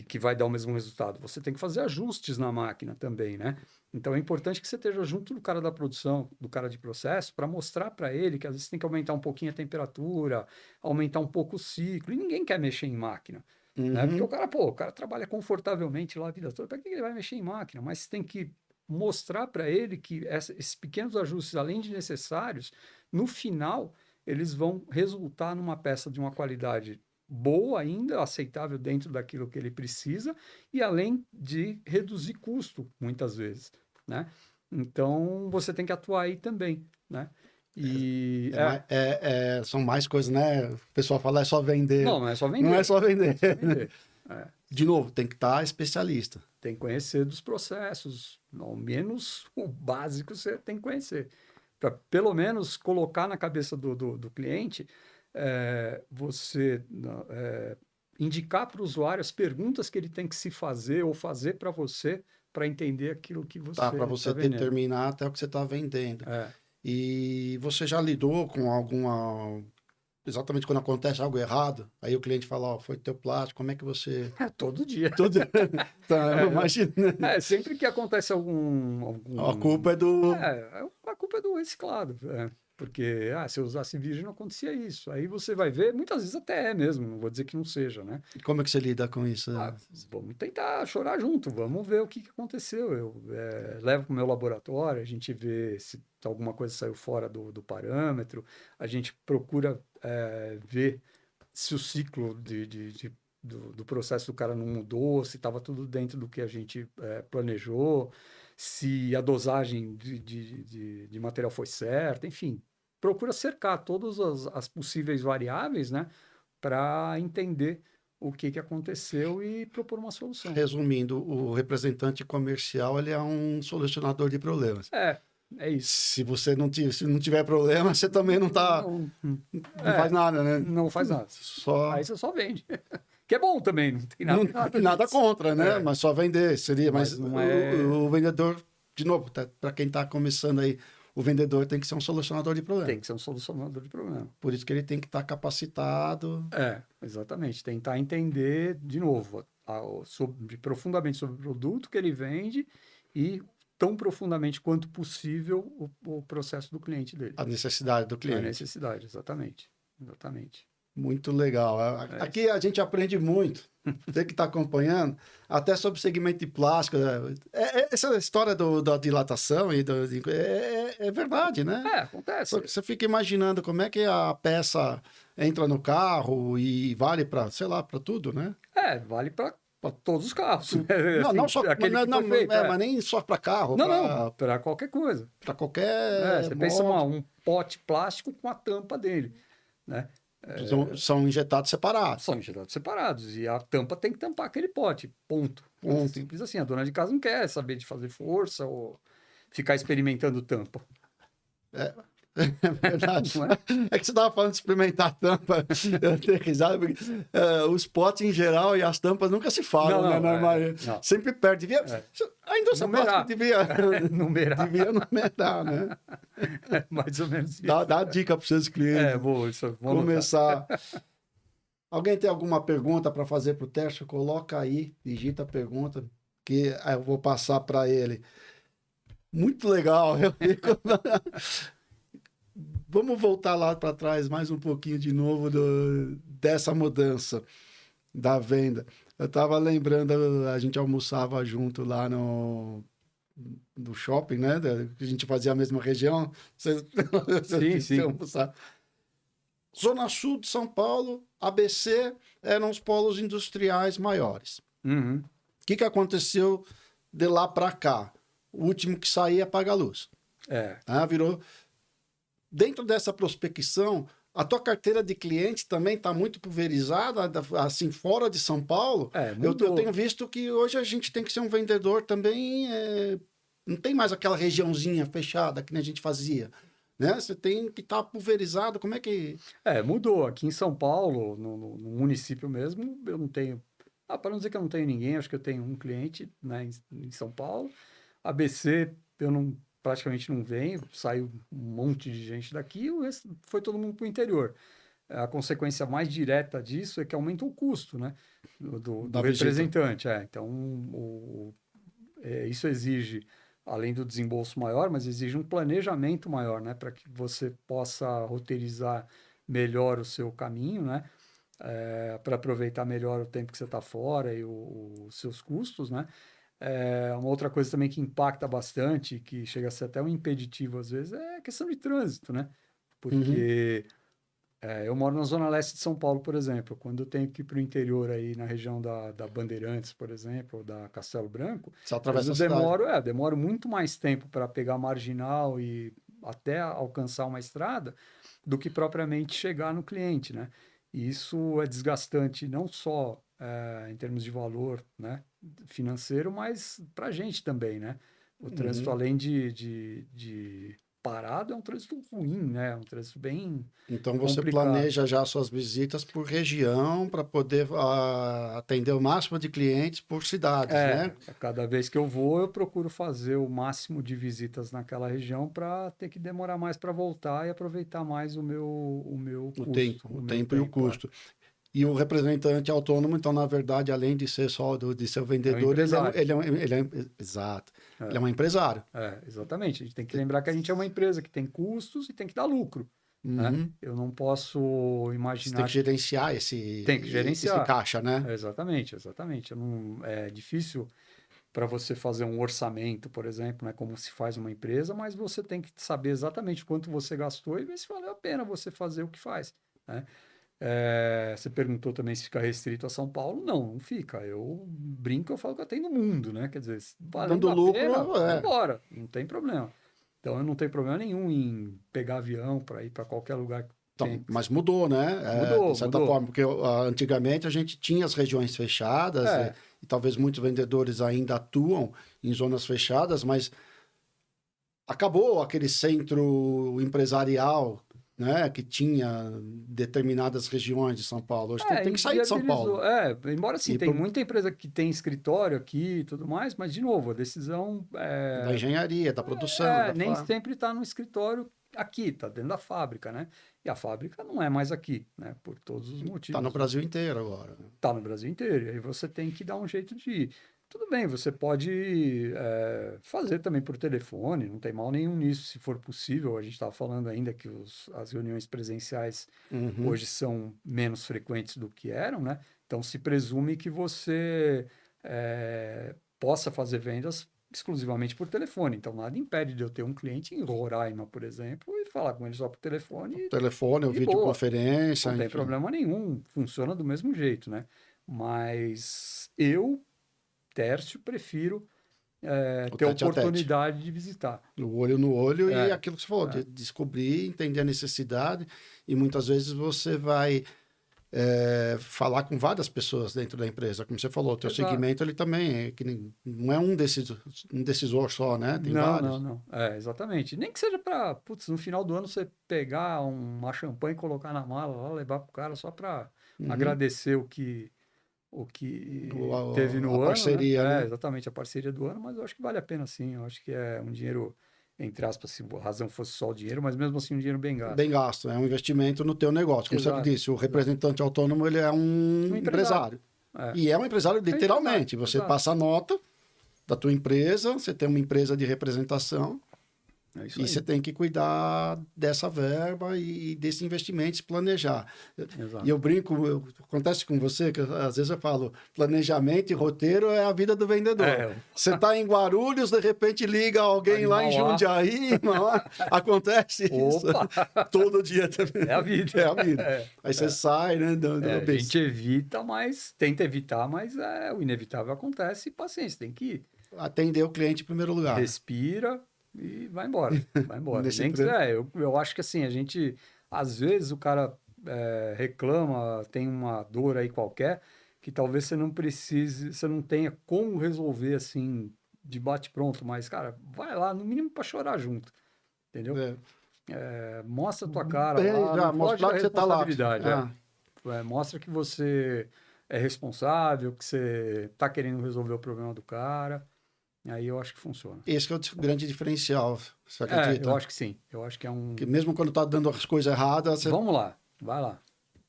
Que vai dar o mesmo resultado. Você tem que fazer ajustes na máquina também, né? Então é importante que você esteja junto do cara da produção, do cara de processo, para mostrar para ele que às vezes tem que aumentar um pouquinho a temperatura, aumentar um pouco o ciclo. E ninguém quer mexer em máquina, né? Porque o cara trabalha confortavelmente lá a vida toda, para que ele vai mexer em máquina? Mas você tem que mostrar para ele que esses pequenos ajustes, além de necessários, no final eles vão resultar numa peça de uma qualidade boa ainda, aceitável dentro daquilo que ele precisa, e além de reduzir custo, muitas vezes, né? Então, você tem que atuar aí também, né? E... São mais coisas, né? O pessoal fala, é só vender. Não é só vender. Não é só vender. Não é só vender. De novo, tem que estar especialista. Tem que conhecer dos processos, ao menos o básico você tem que conhecer. Para, pelo menos, colocar na cabeça do cliente, você indicar para o usuário as perguntas que ele tem que se fazer ou fazer para você para entender aquilo que você para você determinar até o que você está vendendo. E você já lidou com alguma... Exatamente quando acontece algo errado, aí o cliente fala, foi teu plástico, como é que você... Todo dia. Tá, imagina. Sempre que acontece algum... A culpa é do... a culpa é do reciclado. Porque, se eu usasse virgem, não acontecia isso. Aí você vai ver, muitas vezes até é mesmo, não vou dizer que não seja, né? E como é que você lida com isso? Vamos tentar chorar junto, vamos ver o que aconteceu. Eu levo para o meu laboratório, a gente vê se alguma coisa saiu fora do parâmetro, a gente procura ver se o ciclo do processo do cara não mudou, se estava tudo dentro do que a gente planejou, se a dosagem de material foi certa, enfim, procura cercar todas as possíveis variáveis, né, para entender o que aconteceu e propor uma solução. Resumindo, o representante comercial ele é um solucionador de problemas. É isso. Se você não tiver problema, você também não faz nada, né? Não faz nada. Aí você só vende. Que é bom também, não tem nada contra, né? Mas só vender seria. Mas não o vendedor, de novo, para quem está começando aí, o vendedor tem que ser um solucionador de problema. Tem que ser um solucionador de problema. Por isso que ele tem que estar capacitado. Exatamente. Tentar entender, de novo, profundamente sobre o produto que ele vende e tão profundamente quanto possível o processo do cliente dele. A necessidade do cliente. A necessidade, exatamente. Muito legal. Aqui a gente aprende muito. Você que está acompanhando, até sobre segmento de plástico. Essa história da dilatação é verdade, né? Acontece. Só que você fica imaginando como é que a peça entra no carro e vale para, sei lá, para tudo, né? Vale para todos os carros. Não só mas nem só para carro. Não, para qualquer coisa. Para qualquer. Você pensa um pote plástico com a tampa dele, né? São injetados separados. São injetados separados. E a tampa tem que tampar aquele pote. Ponto. Simples assim. A dona de casa não quer saber de fazer força ou ficar experimentando tampa. É verdade. Não é? É que você estava falando de experimentar a tampa. Eu tenho risada, porque os potes em geral e as tampas nunca se falam, né? Sempre perde. A indústria plástica devia numerar, né? Mais ou menos isso. Dá a dica para os seus clientes. Vou começar. Alguém tem alguma pergunta para fazer para o Tércio? Coloca aí, digita a pergunta, que eu vou passar para ele. Muito legal. Vamos voltar lá para trás mais um pouquinho de novo dessa mudança da venda. Eu estava lembrando, a gente almoçava junto lá no shopping, né? Que a gente fazia a mesma região. Sim. Zona Sul de São Paulo, ABC, eram os polos industriais maiores. Uhum. O que aconteceu de lá para cá? O último que saía apaga a luz. Virou... Dentro dessa prospecção, a tua carteira de clientes também está muito pulverizada, assim, fora de São Paulo. Eu tenho visto que hoje a gente tem que ser um vendedor também... Não tem mais aquela regiãozinha fechada que nem a gente fazia. né? Você tem que estar pulverizado. Como é que... Mudou. Aqui em São Paulo, no município mesmo, eu não tenho. Para não dizer que eu não tenho ninguém, acho que eu tenho um cliente, né, em São Paulo. ABC, eu não, praticamente não venho, saiu um monte de gente daqui, o resto foi todo mundo para o interior. A consequência mais direta disso é que aumenta o custo, né, do Da visita. representante. Então, isso exige, além do desembolso maior, mas exige um planejamento maior, né, para que você possa roteirizar melhor o seu caminho, né, para aproveitar melhor o tempo que você está fora e os seus custos, né. Uma outra coisa também que impacta bastante, que chega a ser até um impeditivo às vezes, é a questão de trânsito, né, Uhum. porque eu moro na zona leste de São Paulo, por exemplo. Quando eu tenho que ir para o interior aí, na região da Bandeirantes, por exemplo, ou da Castelo Branco, Você às vezes atravessa eu a cidade. demoro muito mais tempo para pegar a marginal e até alcançar uma estrada do que propriamente chegar no cliente, né? E isso é desgastante não só em termos de valor, né, financeiro, mas para a gente também, né? O trânsito, Uhum. além de parado, é um trânsito ruim, né? É um trânsito bem Então você complicado. planeja já suas visitas por região para poder atender o máximo de clientes por cidades, né? Cada vez que eu vou, eu procuro fazer o máximo de visitas naquela região para ter que demorar mais para voltar e aproveitar mais o meu custo, o O meu tempo e o tempo. custo. E o representante autônomo, então, na verdade, além de ser só de ser o É um vendedor, empresário. exato, ele é É, um empresário. exatamente. A gente tem que lembrar que a gente é uma empresa que tem custos e tem que dar lucro, né? Uhum. Eu não posso Você tem que imaginar que gerenciar tem que esse gerenciar. caixa, né? Exatamente, exatamente. Eu não, é difícil para você fazer um orçamento, por exemplo, né, como se faz uma empresa, mas você tem que saber exatamente quanto você gastou e ver se valeu a pena você fazer o que faz, né? Você perguntou também se fica restrito a São Paulo. Não, não fica. Eu brinco, eu falo que eu tenho no mundo, né? Quer dizer, valendo Dando a pena, lucro, vai embora, não tem problema. Então, eu não tenho problema nenhum em pegar avião para ir para qualquer lugar que tenha então, que... mas mudou, né? De Mudou, certa mudou. forma, porque antigamente a gente tinha as regiões fechadas É, e talvez muitos vendedores ainda atuam em zonas fechadas, mas acabou aquele centro empresarial, né, que tinha determinadas regiões de São Paulo. Hoje tem que sair de São inviabilizou. Paulo. Embora sim, E tem muita empresa que tem escritório aqui e tudo mais, mas, de novo, a decisão da engenharia, da produção, nem sempre está no escritório aqui, está dentro da fábrica, né? E a fábrica não é mais aqui, né? Por todos os tá no motivos, né? Brasil inteiro agora. Está no Brasil inteiro, e aí você tem que dar um jeito de ir. Tudo bem, você pode fazer também por telefone, não tem mal nenhum nisso, se for possível. A gente estava falando ainda que as reuniões presenciais Uhum. hoje são menos frequentes do que eram, né? Então se presume que você possa fazer vendas exclusivamente por telefone. Então nada impede de eu ter um cliente em Roraima, por exemplo, e falar com ele só por telefone Telefone ou e boa. videoconferência, Não tem enfim. problema nenhum, funciona do mesmo jeito, né? Mas eu, Tércio, prefiro O ter a tete a tete. oportunidade de visitar. O olho no olho e É, aquilo que você falou, de é, descobrir, entender a necessidade. E muitas vezes você vai falar com várias pessoas dentro da empresa. Como você falou, o teu exato. segmento ele também não é um decisor só, né? Tem Não, não, vários. não. Exatamente. Nem que seja para, putz, no final do ano você pegar uma champanhe e colocar na mala lá, levar pro cara só para Uhum. agradecer o que teve A no ano, né? parceria, né? Exatamente, a parceria do ano, mas eu acho que vale a pena sim. Eu acho que é um dinheiro, entre aspas, se a razão fosse só o dinheiro, mas mesmo assim um dinheiro bem gasto. Bem gasto, é um investimento no teu negócio. Como você Exato, disse, o exato. representante autônomo ele é um Um empresário. empresário. É, E é um empresário é um empresário, literalmente. Você exato. passa a nota da tua empresa, você tem uma empresa de representação. É isso E você aí. tem que cuidar dessa verba e desse investimento, se planejar. E eu Exato. brinco, acontece com você, que às vezes eu falo, planejamento e roteiro é a vida do vendedor. É, Você está em Guarulhos, de repente liga tá alguém em lá em Mauá. Jundiaí, acontece isso Opa! todo dia também. É a É vida. a vida. Aí você sai, né? A gente evita, mas tenta evitar, mas o inevitável acontece e paciência, tem que ir. atender o cliente em primeiro lugar. Respira e vai embora. Vai embora. Nesse, Nem que, eu acho que assim, a gente, às vezes o cara reclama, tem uma dor aí qualquer, que talvez você não precise, você não tenha como resolver assim, de bate-pronto, mas, cara, vai lá, no mínimo para chorar junto, entendeu? é, Mostra a tua cara Bem, lá, já, não foge mostrar da que você tá lá. responsabilidade. Ah, Mostra que você é responsável, que você tá querendo resolver o problema do cara. Aí eu acho que funciona. esse que é o grande diferencial, você Eu acredita? acho que sim. Eu acho que é Que um. mesmo quando tá dando as coisas erradas, você Vamos lá, vai lá.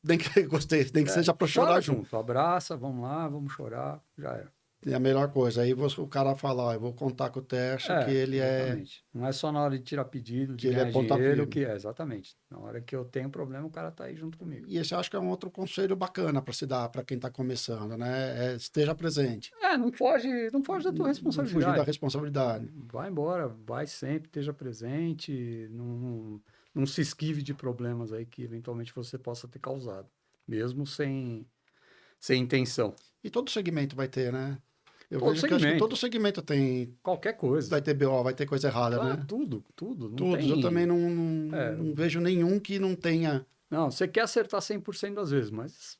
tem que, gostei, tem que seja para Chora chorar junto. junto, abraça, vamos lá, vamos chorar, já era. É a melhor coisa. Aí o cara fala, ó, eu vou contar com o Tércio Exatamente. Não é só na hora de tirar pedido, que de ele é ganhar ponta dinheiro, firme. que é, exatamente. Na hora que eu tenho problema, o cara tá aí junto comigo. E esse eu acho que é um outro conselho bacana para se dar para quem está começando, né? Esteja presente. Não foge da tua Não fugir da responsabilidade. responsabilidade. Vai embora, vai sempre, esteja presente, não se esquive de problemas aí que eventualmente você possa ter causado, mesmo sem intenção. E todo segmento vai ter, né? Eu Todo vejo que acho que todo segmento, segmento tem, qualquer coisa. vai ter BO, vai ter coisa errada, né? Tudo, não Todos. Eu também tem. não vejo nenhum que não tenha. Não, você quer acertar 100% das vezes, mas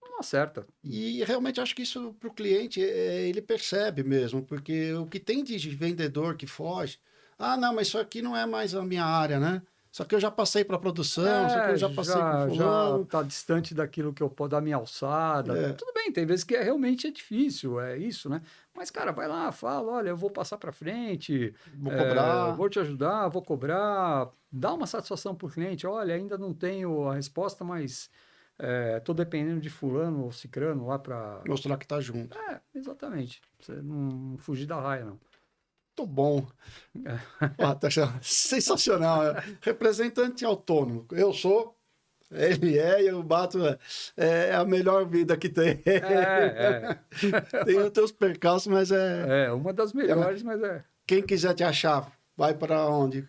não acerta. E realmente acho que isso para o cliente ele percebe mesmo, porque o que tem de vendedor que foge, ah, não, mas isso aqui não é mais a minha área, né? Isso aqui eu já passei para produção, isso aqui eu já passei com Já fulano. tá distante daquilo que eu posso da minha alçada. É, Tudo bem, tem vezes que realmente é difícil, é isso, né? Mas, cara, vai lá, fala, olha, eu vou passar para frente, vou cobrar. vou te ajudar, vou cobrar, dá uma satisfação para o cliente, olha, ainda não tenho a resposta, mas tô dependendo de fulano ou cicrano lá para... Mostrar que tá junto. Exatamente. Você não fugir da raia, não. Muito bom. Ó, tá sensacional. Representante autônomo. Eu sou, ele é, e eu bato. É a melhor vida que tem. É, Tem os teus percalços, mas uma das melhores, mas é. Quem quiser te achar, vai para onde?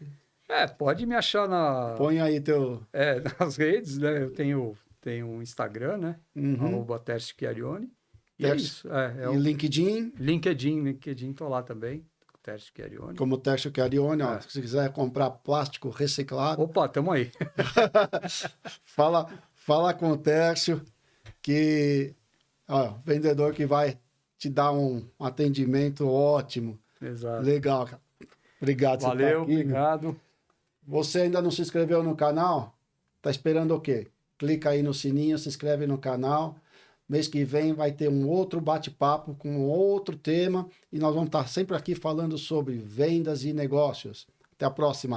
Pode me achar Põe aí teu. nas redes, né? Eu tenho um Instagram, né? Uhum. @Tércio Chiarione. E é Tércio. isso. E O LinkedIn, LinkedIn tô lá também. Tércio Chiarione. como Tércio Chiarione, ó, É. se quiser comprar plástico reciclado, Opa, tamo aí. fala com o Tércio, que ó, vendedor que vai te dar um atendimento ótimo. Exato. Legal, cara. Obrigado por você estar Valeu, aqui. obrigado. Você ainda não se inscreveu no canal? Tá esperando o quê? Clica aí no sininho, se inscreve no canal. Mês que vem vai ter um outro bate-papo com um outro tema e nós vamos estar sempre aqui falando sobre vendas e negócios. Até a próxima.